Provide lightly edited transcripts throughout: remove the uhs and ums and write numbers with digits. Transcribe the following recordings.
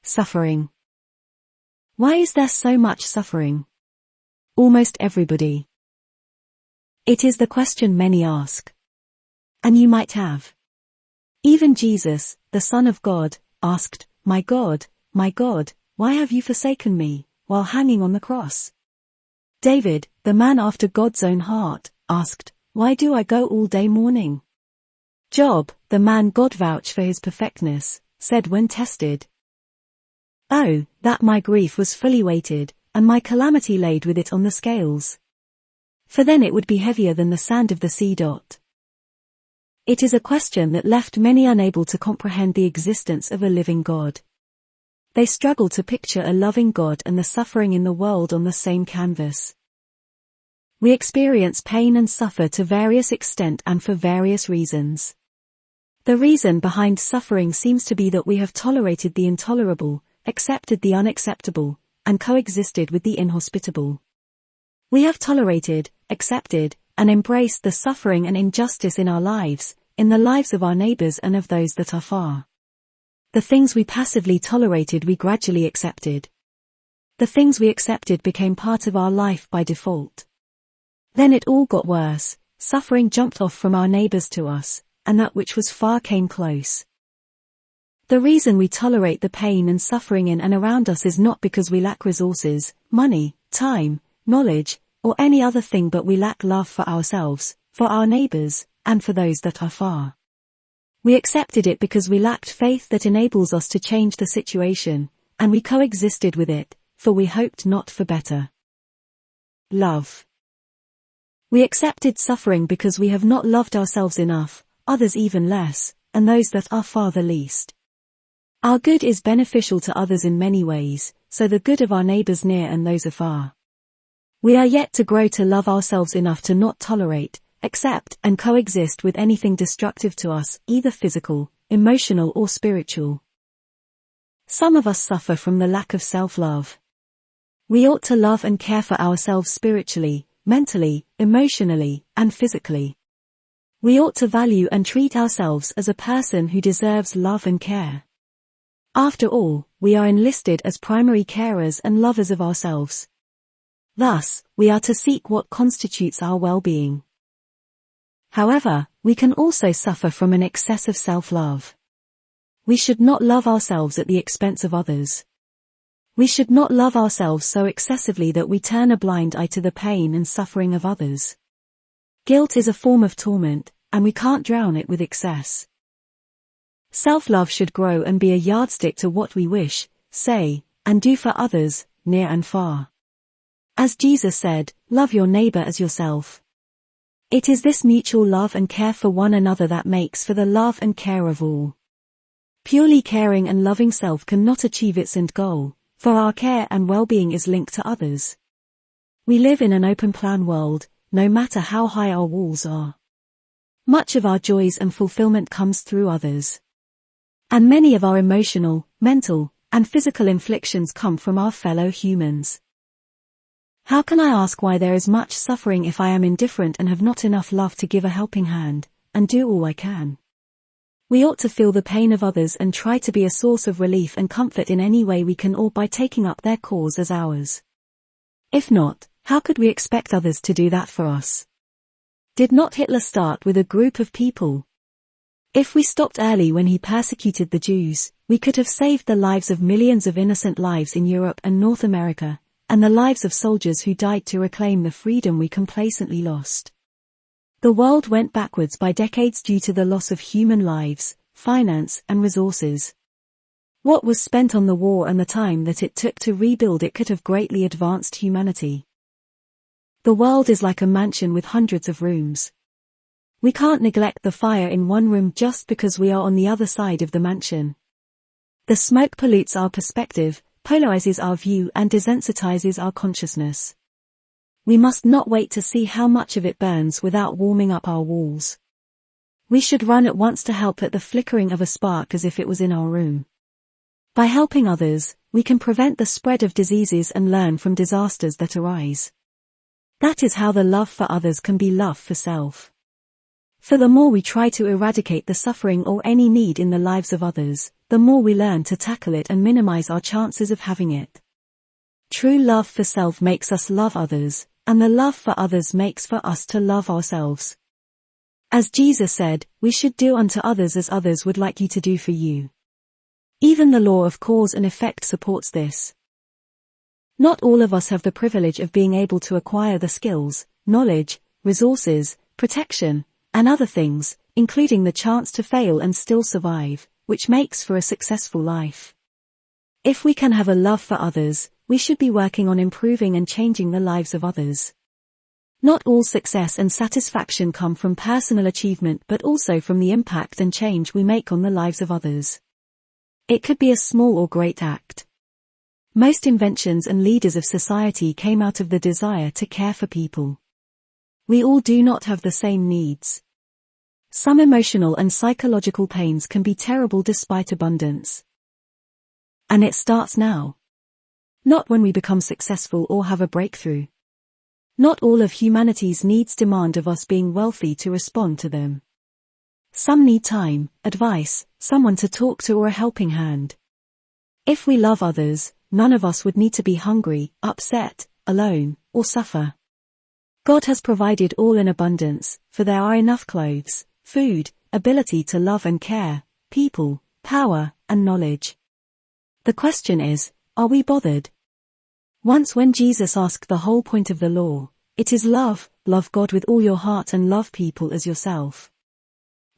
Suffering. Why is there so much suffering? Almost everybody. It is the question many ask. And you might have. Even Jesus, the Son of God, asked, my God, why have you forsaken me?" while hanging on the cross. David, the man after God's own heart, asked, "Why do I go all day mourning?" Job, the man God vouched for his perfectness, said when tested, "Oh, that my grief was fully weighted, and my calamity laid with it on the scales. For then it would be heavier than the sand of the sea." It is a question that left many unable to comprehend the existence of a living God. They struggle to picture a loving God and the suffering in the world on the same canvas. We experience pain and suffer to various extent and for various reasons. The reason behind suffering seems to be that we have tolerated the intolerable, accepted the unacceptable, and coexisted with the inhospitable. We have tolerated, accepted, and embraced the suffering and injustice in our lives, in the lives of our neighbors and of those that are far. The things we passively tolerated we gradually accepted. The things we accepted became part of our life by default. Then it all got worse, suffering jumped off from our neighbors to us, and that which was far came close. The reason we tolerate the pain and suffering in and around us is not because we lack resources, money, time, knowledge, or any other thing, but we lack love for ourselves, for our neighbors, and for those that are far. We accepted it because we lacked faith that enables us to change the situation, and we coexisted with it, for we hoped not for better. Love. We accepted suffering because we have not loved ourselves enough, others even less, and those that are far the least. Our good is beneficial to others in many ways, so the good of our neighbors near and those afar. We are yet to grow to love ourselves enough to not tolerate, accept, and coexist with anything destructive to us, either physical, emotional, or spiritual. Some of us suffer from the lack of self-love. We ought to love and care for ourselves spiritually, mentally, emotionally, and physically. We ought to value and treat ourselves as a person who deserves love and care. After all, we are enlisted as primary carers and lovers of ourselves. Thus, we are to seek what constitutes our well-being. However, we can also suffer from an excess of self-love. We should not love ourselves at the expense of others. We should not love ourselves so excessively that we turn a blind eye to the pain and suffering of others. Guilt is a form of torment, and we can't drown it with excess. Self-love should grow and be a yardstick to what we wish, say, and do for others, near and far. As Jesus said, love your neighbor as yourself. It is this mutual love and care for one another that makes for the love and care of all. Purely caring and loving self cannot achieve its end goal, for our care and well-being is linked to others. We live in an open-plan world, no matter how high our walls are. Much of our joys and fulfillment comes through others. And many of our emotional, mental, and physical inflictions come from our fellow humans. How can I ask why there is much suffering if I am indifferent and have not enough love to give a helping hand, and do all I can? We ought to feel the pain of others and try to be a source of relief and comfort in any way we can, or by taking up their cause as ours. If not, how could we expect others to do that for us? Did not Hitler start with a group of people? If we stopped early when he persecuted the Jews, we could have saved the lives of millions of innocent lives in Europe and North America, and the lives of soldiers who died to reclaim the freedom we complacently lost. The world went backwards by decades due to the loss of human lives, finance, and resources. What was spent on the war and the time that it took to rebuild it could have greatly advanced humanity. The world is like a mansion with hundreds of rooms. We can't neglect the fire in one room just because we are on the other side of the mansion. The smoke pollutes our perspective, polarizes our view, and desensitizes our consciousness. We must not wait to see how much of it burns without warming up our walls. We should run at once to help at the flickering of a spark as if it was in our room. By helping others, we can prevent the spread of diseases and learn from disasters that arise. That is how the love for others can be love for self. For the more we try to eradicate the suffering or any need in the lives of others, the more we learn to tackle it and minimize our chances of having it. True love for self makes us love others, and the love for others makes for us to love ourselves. As Jesus said, we should do unto others as others would like you to do for you. Even the law of cause and effect supports this. Not all of us have the privilege of being able to acquire the skills, knowledge, resources, protection, and other things, including the chance to fail and still survive, which makes for a successful life. If we can have a love for others, we should be working on improving and changing the lives of others. Not all success and satisfaction come from personal achievement but also from the impact and change we make on the lives of others. It could be a small or great act. Most inventions and leaders of society came out of the desire to care for people. We all do not have the same needs. Some emotional and psychological pains can be terrible despite abundance. And it starts now. Not when we become successful or have a breakthrough. Not all of humanity's needs demand of us being wealthy to respond to them. Some need time, advice, someone to talk to or a helping hand. If we love others, none of us would need to be hungry, upset, alone, or suffer. God has provided all in abundance, for there are enough clothes, food, ability to love and care, people, power, and knowledge. The question is, are we bothered? Once when Jesus asked the whole point of the law, it is love God with all your heart and love people as yourself.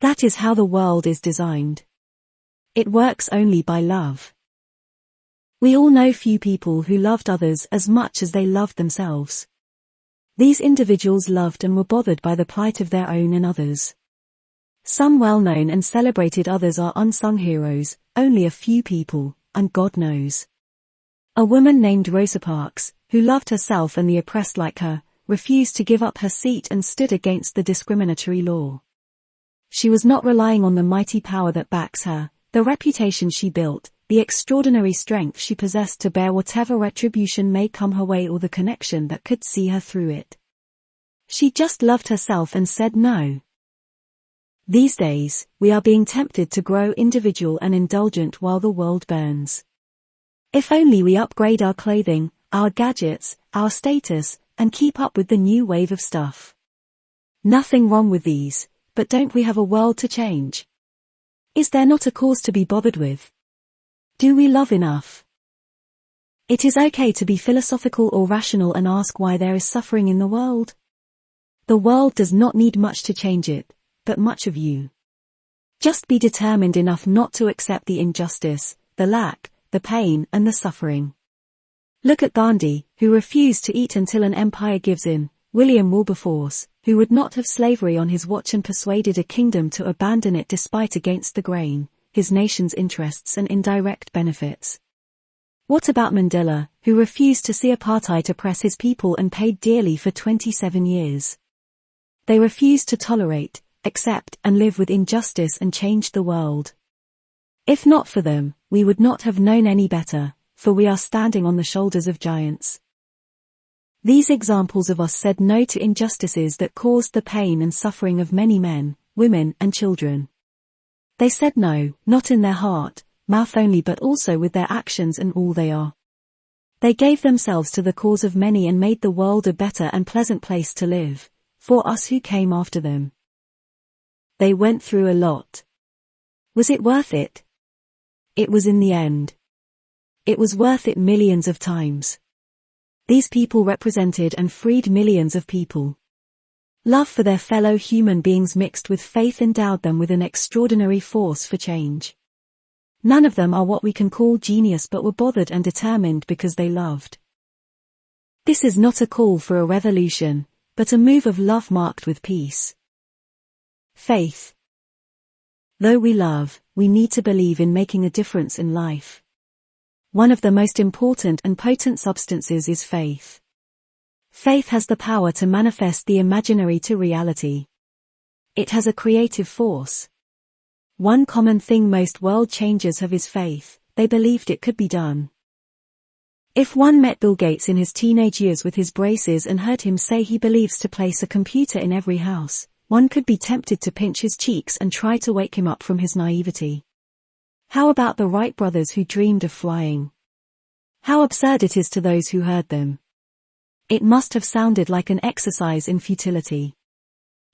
That is how the world is designed. It works only by love. We all know few people who loved others as much as they loved themselves. These individuals loved and were bothered by the plight of their own and others. Some well-known and celebrated others are unsung heroes, only a few people, and God knows. A woman named Rosa Parks, who loved herself and the oppressed like her, refused to give up her seat and stood against the discriminatory law. She was not relying on the mighty power that backs her, the reputation she built, the extraordinary strength she possessed to bear whatever retribution may come her way or the connection that could see her through it. She just loved herself and said no. These days, we are being tempted to grow individual and indulgent while the world burns. If only we upgrade our clothing, our gadgets, our status, and keep up with the new wave of stuff. Nothing wrong with these, but don't we have a world to change? Is there not a cause to be bothered with? Do we love enough? It is okay to be philosophical or rational and ask why there is suffering in the world. The world does not need much to change it, but much of you. Just be determined enough not to accept the injustice, the lack, the pain, and the suffering. Look at Gandhi, who refused to eat until an empire gives in, William Wilberforce, who would not have slavery on his watch and persuaded a kingdom to abandon it despite against the grain, his nation's interests and indirect benefits. What about Mandela, who refused to see apartheid oppress his people and paid dearly for 27 years? They refused to tolerate, accept, and live with injustice and changed the world. If not for them, we would not have known any better, for we are standing on the shoulders of giants. These examples of us said no to injustices that caused the pain and suffering of many men, women, and children. They said no, not in their heart, mouth only but also with their actions and all they are. They gave themselves to the cause of many and made the world a better and pleasant place to live, for us who came after them. They went through a lot. Was it worth it? It was in the end. It was worth it millions of times. These people represented and freed millions of people. Love for their fellow human beings mixed with faith endowed them with an extraordinary force for change. None of them are what we can call genius but were bothered and determined because they loved. This is not a call for a revolution, but a move of love marked with peace. Faith. Though we love, we need to believe in making a difference in life. One of the most important and potent substances is faith. Faith has the power to manifest the imaginary to reality. It has a creative force. One common thing most world changers have is faith. They believed it could be done. If one met Bill Gates in his teenage years with his braces and heard him say he believes to place a computer in every house, one could be tempted to pinch his cheeks and try to wake him up from his naivety. How about the Wright brothers who dreamed of flying? How absurd it is to those who heard them. It must have sounded like an exercise in futility.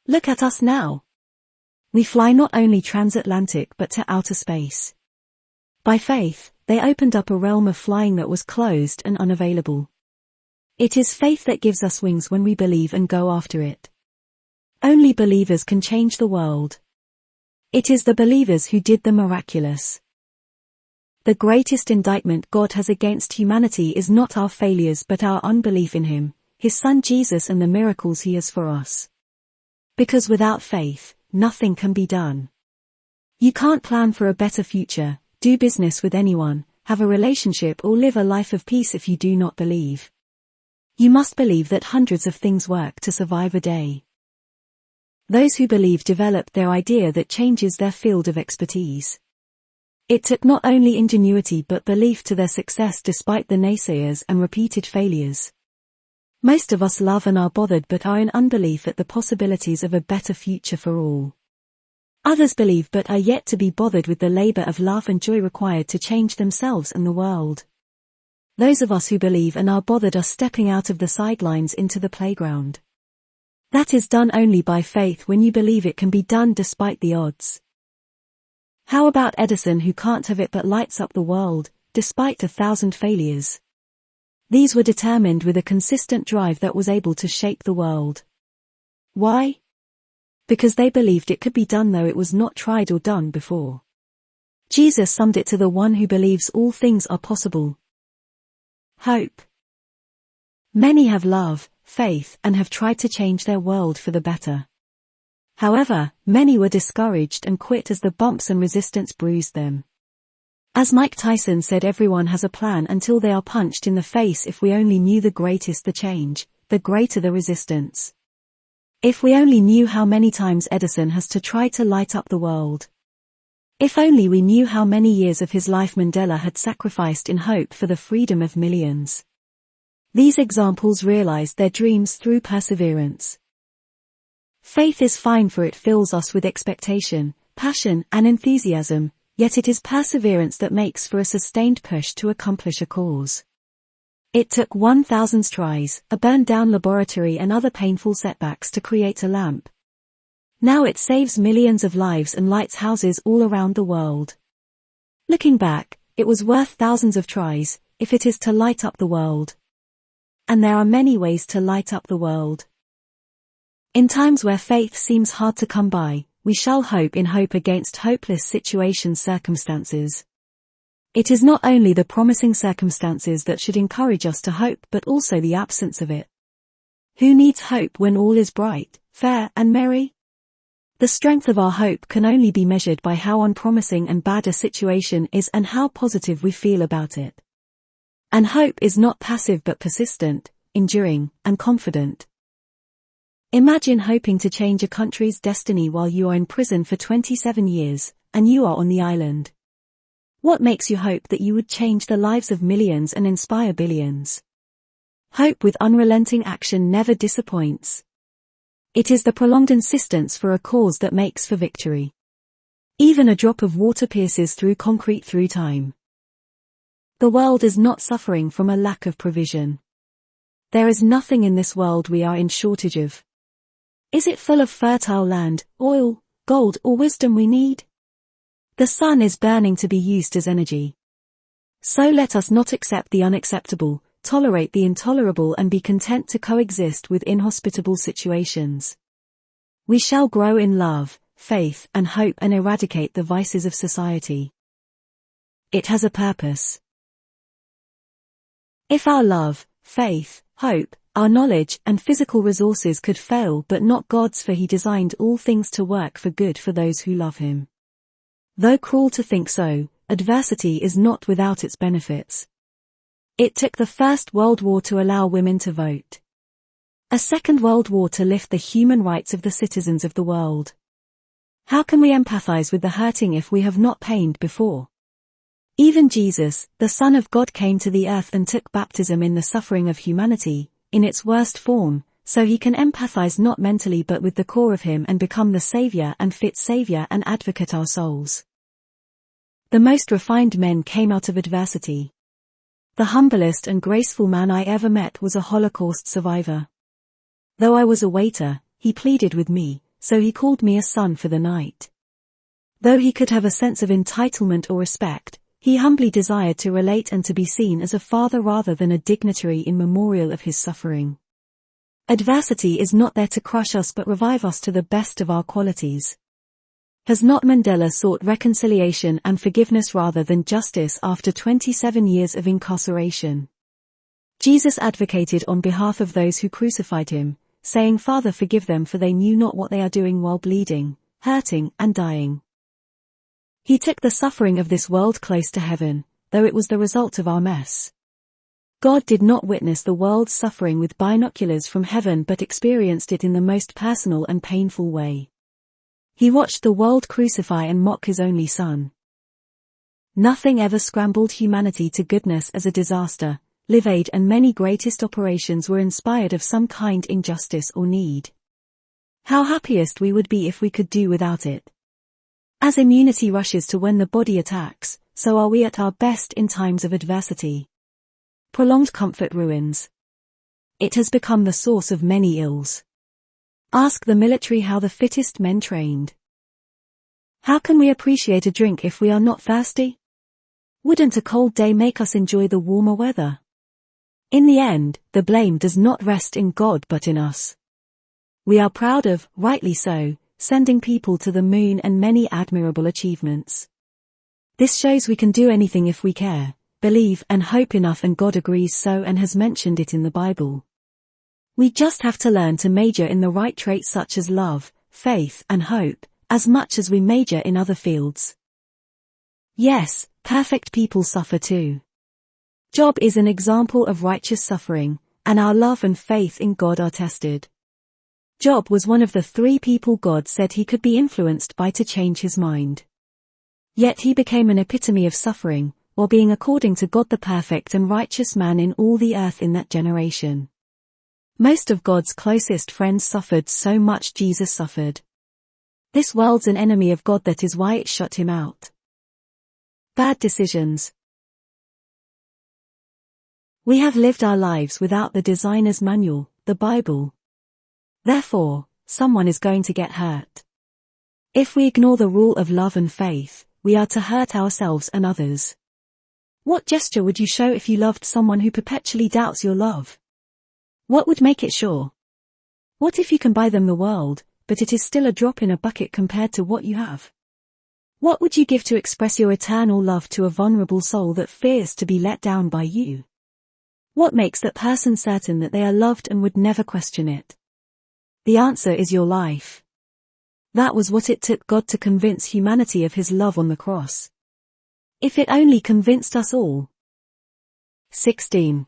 Look at us now. We fly not only transatlantic but to outer space. By faith, they opened up a realm of flying that was closed and unavailable. It is faith that gives us wings when we believe and go after it. Only believers can change the world. It is the believers who did the miraculous. The greatest indictment God has against humanity is not our failures but our unbelief in Him, His Son Jesus, and the miracles He has for us. Because without faith, nothing can be done. You can't plan for a better future, do business with anyone, have a relationship or live a life of peace if you do not believe. You must believe that hundreds of things work to survive a day. Those who believe develop their idea that changes their field of expertise. It took not only ingenuity but belief to their success despite the naysayers and repeated failures. Most of us love and are bothered but are in unbelief at the possibilities of a better future for all. Others believe but are yet to be bothered with the labor of love and joy required to change themselves and the world. Those of us who believe and are bothered are stepping out of the sidelines into the playground. That is done only by faith when you believe it can be done despite the odds. How about Edison, who can't have it but lights up the world, despite 1,000 failures? These were determined with a consistent drive that was able to shape the world. Why? Because they believed it could be done though it was not tried or done before. Jesus summed it to the one who believes all things are possible. Hope. Many have love, faith, and have tried to change their world for the better. However, many were discouraged and quit as the bumps and resistance bruised them. As Mike Tyson said, everyone has a plan until they are punched in the face. If we only knew the greater the change, the greater the resistance. If we only knew how many times Edison has to try to light up the world. If only we knew how many years of his life Mandela had sacrificed in hope for the freedom of millions. These examples realized their dreams through perseverance. Faith is fine for it fills us with expectation, passion, and enthusiasm, yet it is perseverance that makes for a sustained push to accomplish a cause. It took 1,000 tries, a burned-down laboratory and other painful setbacks to create a lamp. Now it saves millions of lives and lights houses all around the world. Looking back, it was worth thousands of tries, if it is to light up the world. And there are many ways to light up the world. In times where faith seems hard to come by, we shall hope in hope against hopeless circumstances. It is not only the promising circumstances that should encourage us to hope but also the absence of it. Who needs hope when all is bright, fair, and merry? The strength of our hope can only be measured by how unpromising and bad a situation is and how positive we feel about it. And hope is not passive but persistent, enduring, and confident. Imagine hoping to change a country's destiny while you are in prison for 27 years, and you are on the island. What makes you hope that you would change the lives of millions and inspire billions? Hope with unrelenting action never disappoints. It is the prolonged insistence for a cause that makes for victory. Even a drop of water pierces through concrete through time. The world is not suffering from a lack of provision. There is nothing in this world we are in shortage of. Is it full of fertile land, oil, gold, or wisdom we need? The sun is burning to be used as energy. So let us not accept the unacceptable, tolerate the intolerable, and be content to coexist with inhospitable situations. We shall grow in love, faith, and hope and eradicate the vices of society. It has a purpose. If our love, faith, hope, our knowledge and physical resources could fail but not God's, for He designed all things to work for good for those who love Him. Though cruel to think so, adversity is not without its benefits. It took the First World War to allow women to vote. A Second World War to lift the human rights of the citizens of the world. How can we empathize with the hurting if we have not pained before? Even Jesus, the Son of God, came to the earth and took baptism in the suffering of humanity, in its worst form, so He can empathize not mentally but with the core of Him and become the Savior and fit Savior and advocate our souls. The most refined men came out of adversity. The humblest and graceful man I ever met was a Holocaust survivor. Though I was a waiter, he pleaded with me, so he called me a son for the night. Though he could have a sense of entitlement or respect, he humbly desired to relate and to be seen as a father rather than a dignitary in memorial of his suffering. Adversity is not there to crush us but revive us to the best of our qualities. Has not Mandela sought reconciliation and forgiveness rather than justice after 27 years of incarceration? Jesus advocated on behalf of those who crucified him, saying, "Father, forgive them, for they knew not what they are doing," while bleeding, hurting, and dying. He took the suffering of this world close to heaven, though it was the result of our mess. God did not witness the world's suffering with binoculars from heaven but experienced it in the most personal and painful way. He watched the world crucify and mock his only Son. Nothing ever scrambled humanity to goodness as a disaster. Live Aid and many greatest operations were inspired of some kind injustice or need. How happiest we would be if we could do without it. As immunity rushes to when the body attacks, so are we at our best in times of adversity. Prolonged comfort ruins. It has become the source of many ills. Ask the military how the fittest men trained. How can we appreciate a drink if we are not thirsty? Wouldn't a cold day make us enjoy the warmer weather? In the end, the blame does not rest in God but in us. We are proud of, rightly so, sending people to the moon and many admirable achievements. This shows we can do anything if we care, believe and hope enough, and God agrees so and has mentioned it in the Bible. We just have to learn to major in the right traits such as love, faith and hope, as much as we major in other fields. Yes, perfect people suffer too. Job is an example of righteous suffering, and our love and faith in God are tested. Job was one of the 3 people God said he could be influenced by to change his mind. Yet he became an epitome of suffering, while being according to God the perfect and righteous man in all the earth in that generation. Most of God's closest friends suffered so much Jesus suffered. This world's an enemy of God, that is why it shut him out. Bad decisions. We have lived our lives without the designer's manual, the Bible. Therefore, someone is going to get hurt. If we ignore the rule of love and faith, we are to hurt ourselves and others. What gesture would you show if you loved someone who perpetually doubts your love? What would make it sure? What if you can buy them the world, but it is still a drop in a bucket compared to what you have? What would you give to express your eternal love to a vulnerable soul that fears to be let down by you? What makes that person certain that they are loved and would never question it? The answer is your life. That was what it took God to convince humanity of his love on the cross. If it only convinced us all. 16.